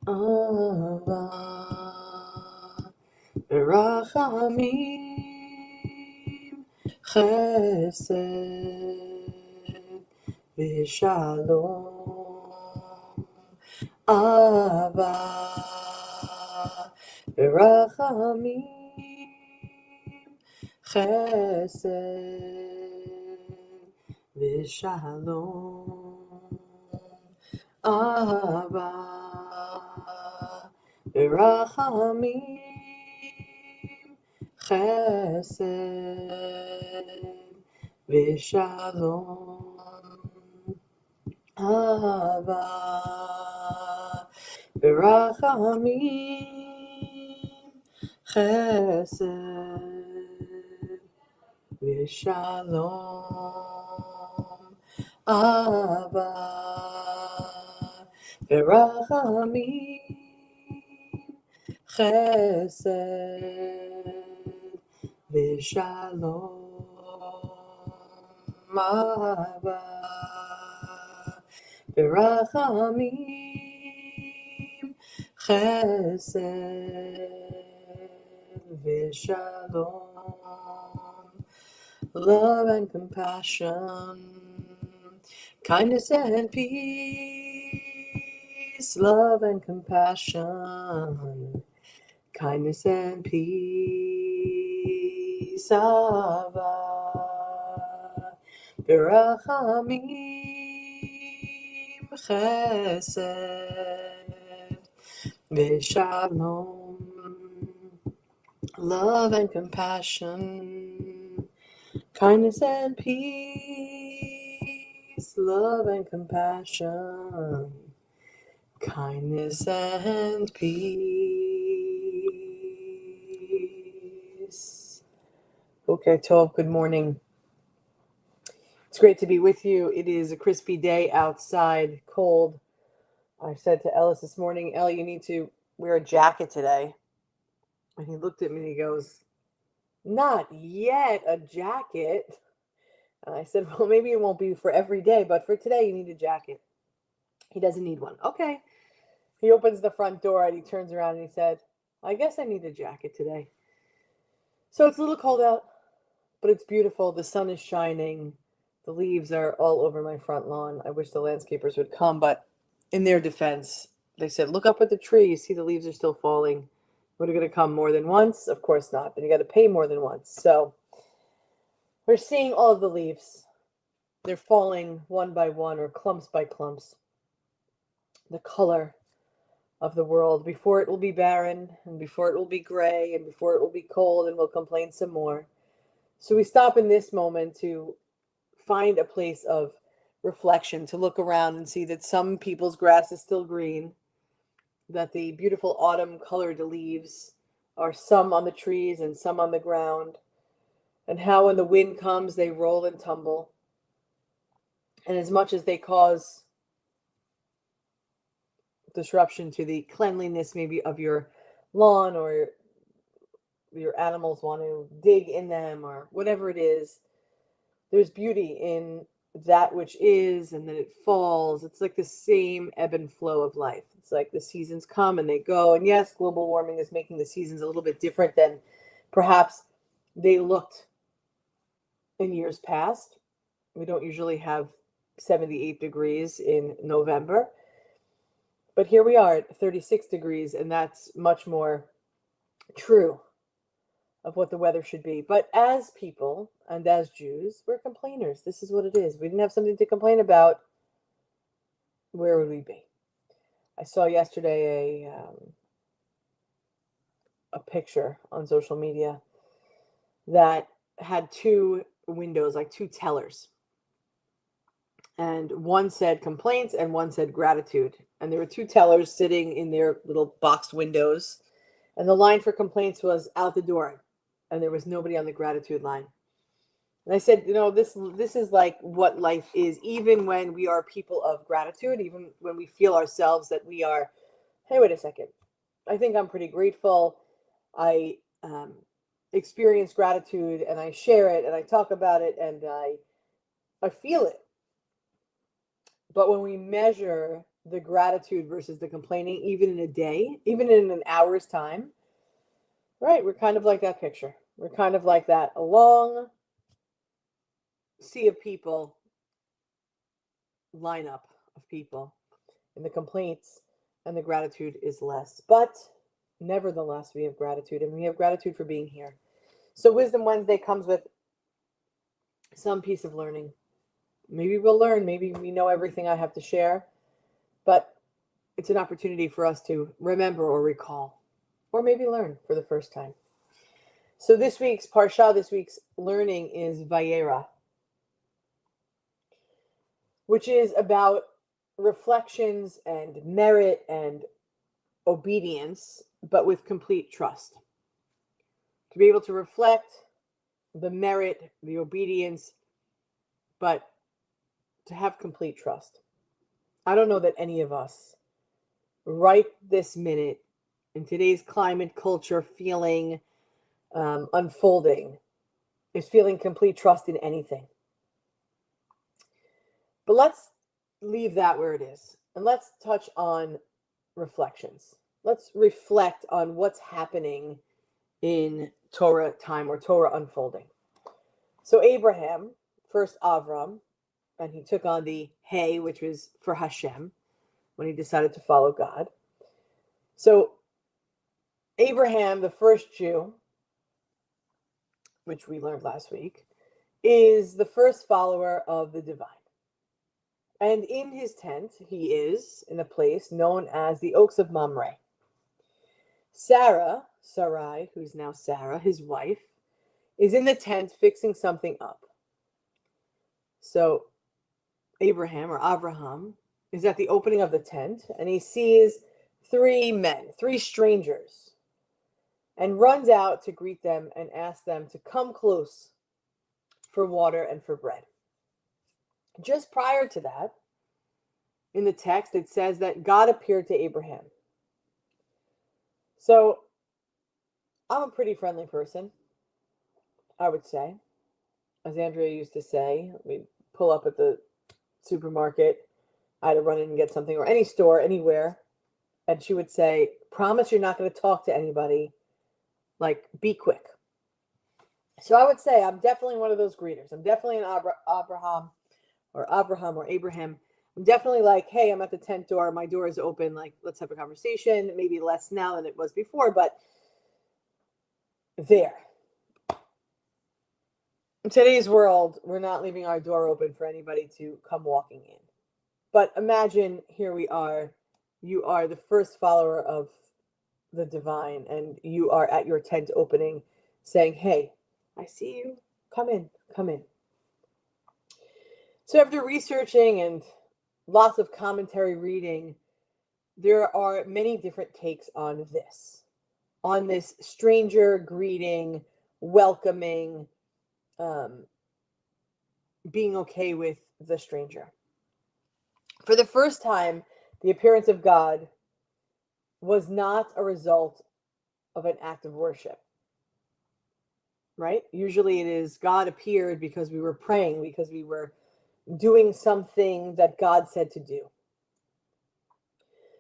Ava Rachamim Chesed V'Shalom Ava Rachamim Chesed V'Shalom Ava Rachamim Chesed V'Shalom Ava Rachamim Chesed V'Shalom Ava V'Rachamim Chesed V'Shalom Ava V'Rachamim Chesed V'Shalom, love and compassion, kindness and peace, love and compassion, kindness and peace, Ava, Berachamim, Chesed, V'Shalom, love and compassion, kindness and peace, love and compassion, kindness and peace. Okay, Tov, good morning. It's great to be with you. It is a crispy day outside, cold. I said to Ellis this morning, Ellie, you need to wear a jacket today. And he looked at me and he goes, not yet a jacket. And I said, well, maybe it won't be for every day, but for today you need a jacket. He doesn't need one. Okay. He opens the front door and he turns around and he said, I guess I need a jacket today. So it's a little cold out, but it's beautiful. The sun is shining. The leaves are all over my front lawn. I wish the landscapers would come, but in their defense, they said, look up at the tree. You see the leaves are still falling. What are going to come more than once? Of course not. Then you got to pay more than once. So we're seeing all of the leaves. They're falling one by one or clumps by clumps. The color of the world. Before it will be barren, and before it will be gray, and before it will be cold, and we'll complain some more. So we stop in this moment to find a place of reflection, to look around and see that some people's grass is still green, that the beautiful autumn colored leaves are some on the trees and some on the ground, and how when the wind comes they roll and tumble. And as much as they cause disruption to the cleanliness maybe of your lawn, or your animals want to dig in them, or whatever it is, there's beauty in that which is, and then it falls. It's like the same ebb and flow of life. It's like the seasons come and they go. And yes, global warming is making the seasons a little bit different than perhaps they looked in years past. We don't usually have 78 degrees in November. But here we are at 36 degrees, and that's much more true of what the weather should be. But as people and as Jews, we're complainers. This is what it is. We didn't have something to complain about. Where would we be? I saw yesterday a picture on social media that had two windows, like two tellers. And one said complaints and one said gratitude. And there were two tellers sitting in their little boxed windows. And the line for complaints was out the door. And there was nobody on the gratitude line. And I said, this is like what life is, even when we are people of gratitude, even when we feel ourselves that we are, hey, wait a second. I think I'm pretty grateful. I experience gratitude and I share it and I talk about it and I feel it. But when we measure the gratitude versus the complaining, even in a day, even in an hour's time, right? We're kind of like that picture. We're kind of like that, a long sea of people, lineup of people, and the complaints and the gratitude is less. But nevertheless, we have gratitude, and we have gratitude for being here. So Wisdom Wednesday comes with some piece of learning. Maybe we'll learn, maybe we know everything I have to share, but it's an opportunity for us to remember or recall, or maybe learn for the first time. So this week's Parsha, this week's learning is Vayera, which is about reflections and merit and obedience, but with complete trust. To be able to reflect the merit, the obedience, but to have complete trust. I don't know that any of us right this minute in today's climate, culture, feeling, unfolding, is feeling complete trust in anything. But let's leave that where it is, and let's touch on reflections. Let's reflect on what's happening in Torah time or Torah unfolding. So Abraham, first Avram, and he took on the Hey, which was for Hashem, when he decided to follow God. So Abraham, the first Jew, which we learned last week, is the first follower of the divine. And in his tent, he is in a place known as the Oaks of Mamre. Sarai, who's now Sarah, his wife, is in the tent fixing something up. So Abraham, or Avraham, is at the opening of the tent, and he sees three men, three strangers, and runs out to greet them and ask them to come close for water and for bread. Just prior to that, in the text, it says that God appeared to Abraham. So I'm a pretty friendly person, I would say. As Andrea used to say, we'd pull up at the supermarket. I had to run in and get something, or any store, anywhere. And she would say, promise you're not going to talk to anybody. Like, be quick. So I would say I'm definitely one of those greeters. I'm definitely an Abraham or Abraham. I'm definitely like, hey, I'm at the tent door. My door is open. Like, let's have a conversation. Maybe less now than it was before, but there. In today's world, we're not leaving our door open for anybody to come walking in. But imagine here we are. You are the first follower of the divine, and you are at your tent opening saying, hey, I see you. Come in, come in. So after researching and lots of commentary reading, there are many different takes on this stranger greeting, welcoming, being okay with the stranger. For the first time, the appearance of God was not a result of an act of worship, right? Usually it is God appeared because we were praying, because we were doing something that God said to do.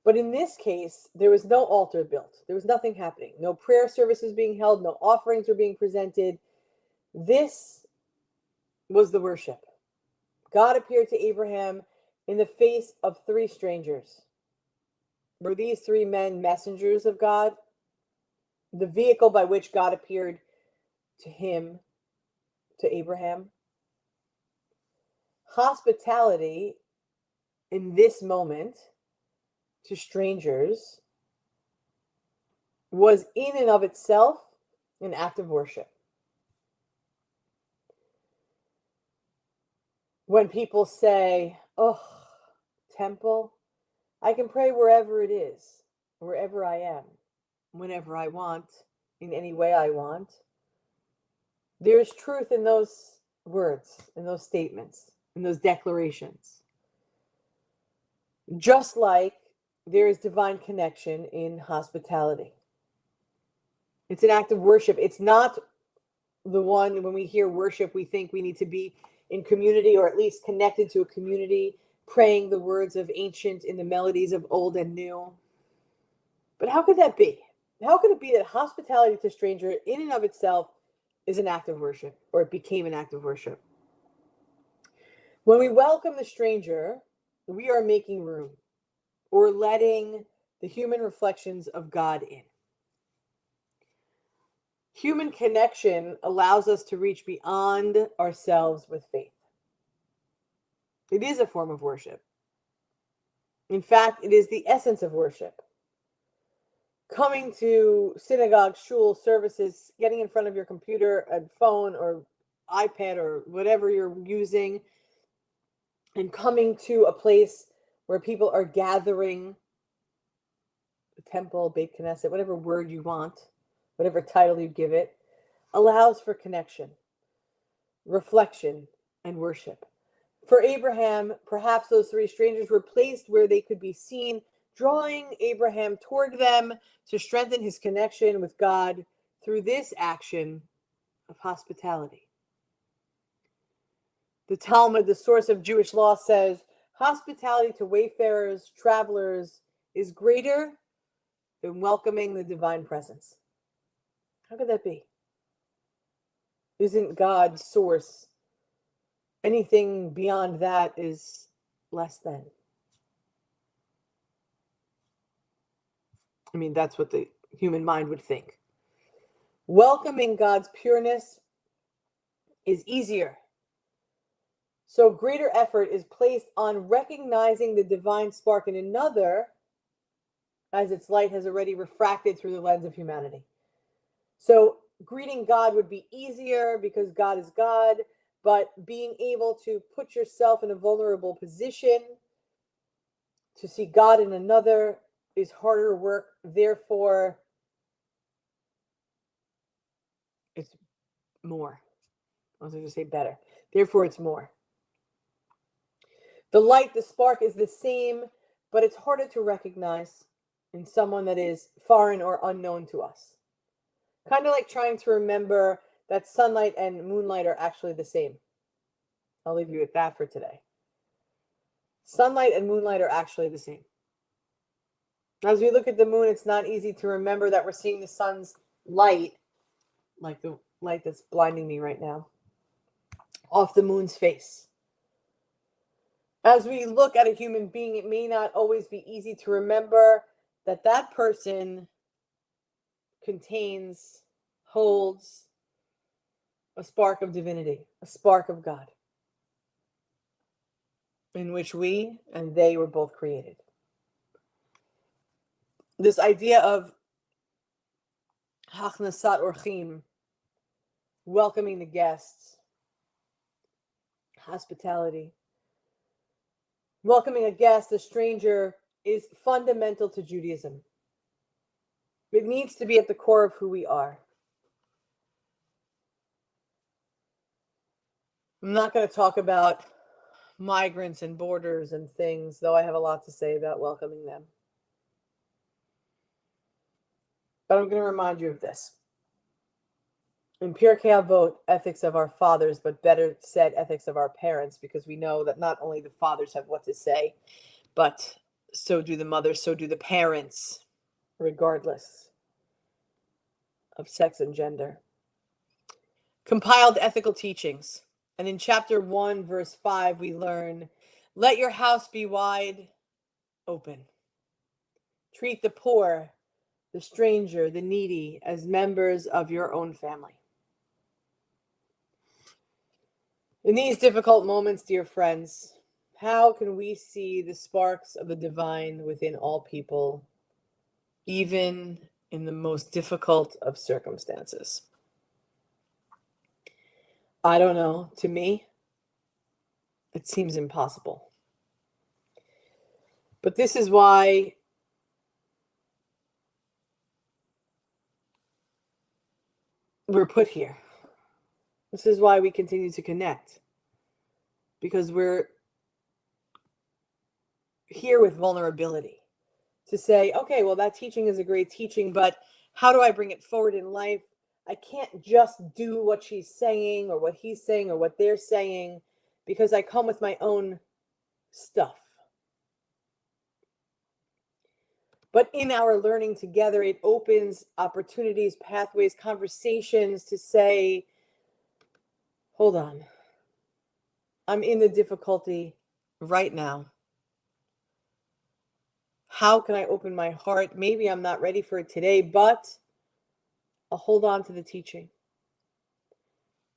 But in this case, there was no altar built. There was nothing happening. No prayer services being held. No offerings were being presented. This was the worship. God appeared to Abraham in the face of three strangers. Were these three men messengers of God? The vehicle by which God appeared to him, to Abraham? Hospitality in this moment to strangers was in and of itself an act of worship. When people say, oh, temple, I can pray wherever it is, wherever I am, whenever I want, in any way I want. There's truth in those words, in those statements, in those declarations. Just like there is divine connection in hospitality. It's an act of worship. It's not the one, when we hear worship, we think we need to be in community, or at least connected to a community praying the words of ancient in the melodies of old and new. But how could that be? How could it be that hospitality to stranger in and of itself is an act of worship, or it became an act of worship? When we welcome the stranger, we are making room, or letting the human reflections of God in. Human connection allows us to reach beyond ourselves with faith. It is a form of worship. In fact, it is the essence of worship. Coming to synagogue, shul, services, getting in front of your computer, a phone, or iPad, or whatever you're using, and coming to a place where people are gathering, the temple, Beit Knesset, whatever word you want, whatever title you give it, allows for connection, reflection, and worship. For Abraham, perhaps those three strangers were placed where they could be seen, drawing Abraham toward them to strengthen his connection with God through this action of hospitality. The Talmud, the source of Jewish law, says hospitality to wayfarers, travelers, is greater than welcoming the divine presence. How could that be? Isn't God's source? Anything beyond that is less than. I mean, that's what the human mind would think. Welcoming God's pureness is easier. So greater effort is placed on recognizing the divine spark in another as its light has already refracted through the lens of humanity. So greeting God would be easier because God is God, but being able to put yourself in a vulnerable position to see God in another is harder work. Therefore, it's more. I was going to say better. Therefore, it's more. The light, the spark is the same, but it's harder to recognize in someone that is foreign or unknown to us. Kind of like trying to remember that sunlight and moonlight are actually the same. I'll leave you with that for today. Sunlight and moonlight are actually the same. As we look at the moon, it's not easy to remember that we're seeing the sun's light, like the light that's blinding me right now, off the moon's face. As we look at a human being, it may not always be easy to remember that that person contains, holds a spark of divinity, a spark of God, in which we and they were both created. This idea of hachnasat orchim, welcoming the guests, hospitality. Welcoming a guest, a stranger, is fundamental to Judaism. It needs to be at the core of who we are. I'm not going to talk about migrants and borders and things, though I have a lot to say about welcoming them. But I'm going to remind you of this. In Pirkei Avot, ethics of our fathers, but better said, ethics of our parents, because we know that not only the fathers have what to say, but so do the mothers, so do the parents, regardless of sex and gender. Compiled ethical teachings. And in chapter 1, verse 5, we learn, let your house be wide open. Treat the poor, the stranger, the needy as members of your own family. In these difficult moments, dear friends, how can we see the sparks of the divine within all people, even in the most difficult of circumstances? I don't know. To me, it seems impossible. But this is why we're put here. This is why we continue to connect. Because we're here with vulnerability. To say, okay, well, that teaching is a great teaching, but how do I bring it forward in life? I can't just do what she's saying or what he's saying or what they're saying, because I come with my own stuff. But in our learning together, it opens opportunities, pathways, conversations to say, hold on, I'm in the difficulty right now. How can I open my heart? Maybe I'm not ready for it today, but I'll hold on to the teaching.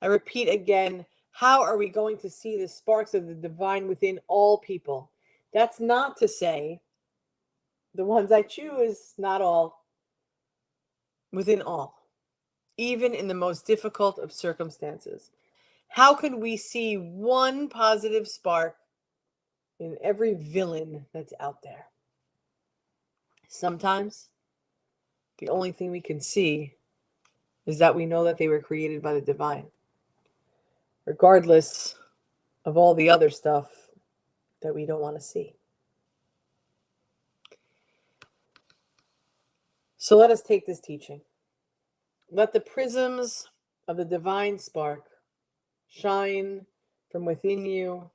I repeat again, how are we going to see the sparks of the divine within all people? That's not to say the ones I choose, not all, within all, even in the most difficult of circumstances. How can we see one positive spark in every villain that's out there? Sometimes the only thing we can see is that we know that they were created by the divine, regardless of all the other stuff that we don't want to see. So let us take this teaching. Let the prisms of the divine spark shine from within you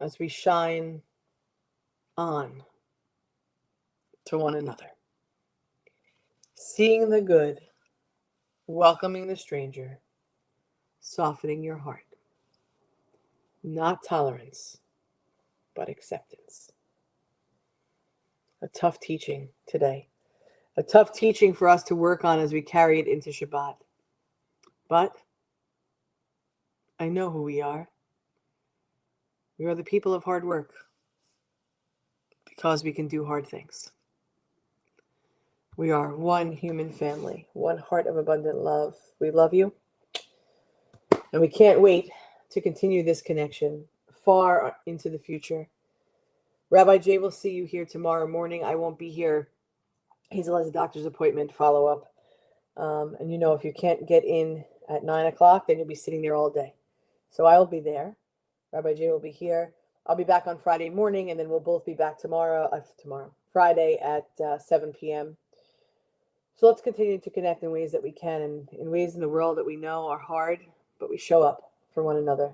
as we shine on to one another. Seeing the good, welcoming the stranger, softening your heart. Not tolerance, but acceptance. A tough teaching today. A tough teaching for us to work on as we carry it into Shabbat. But I know who we are. We are the people of hard work because we can do hard things. We are one human family, one heart of abundant love. We love you. And we can't wait to continue this connection far into the future. Rabbi Jay will see you here tomorrow morning. I won't be here. Hazel has a doctor's appointment follow-up. And you know, if you can't get in at 9 o'clock, then you'll be sitting there all day. So I will be there. Rabbi Jay will be here. I'll be back on Friday morning, and then we'll both be back Friday at 7 p.m. So let's continue to connect in ways that we can, and in ways in the world that we know are hard, but we show up for one another.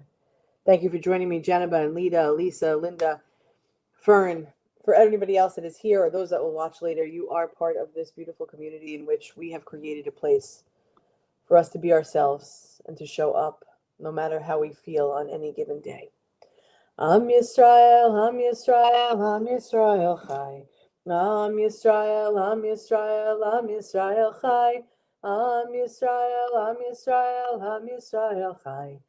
Thank you for joining me, Janaba and Lita, Lisa, Linda, Fern. For anybody else that is here or those that will watch later, you are part of this beautiful community in which we have created a place for us to be ourselves and to show up no matter how we feel on any given day. Am Yisrael, Am Yisrael, Am Yisrael Chai. Am Yisrael, Am Yisrael, Am Yisrael Chai. Am Yisrael, Am Yisrael, Am Yisrael Chai.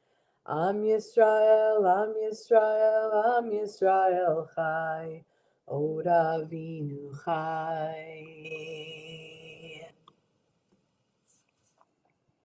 Am Yisrael, Am Yisrael, Am Yisrael Chai. Od Avinu Chai.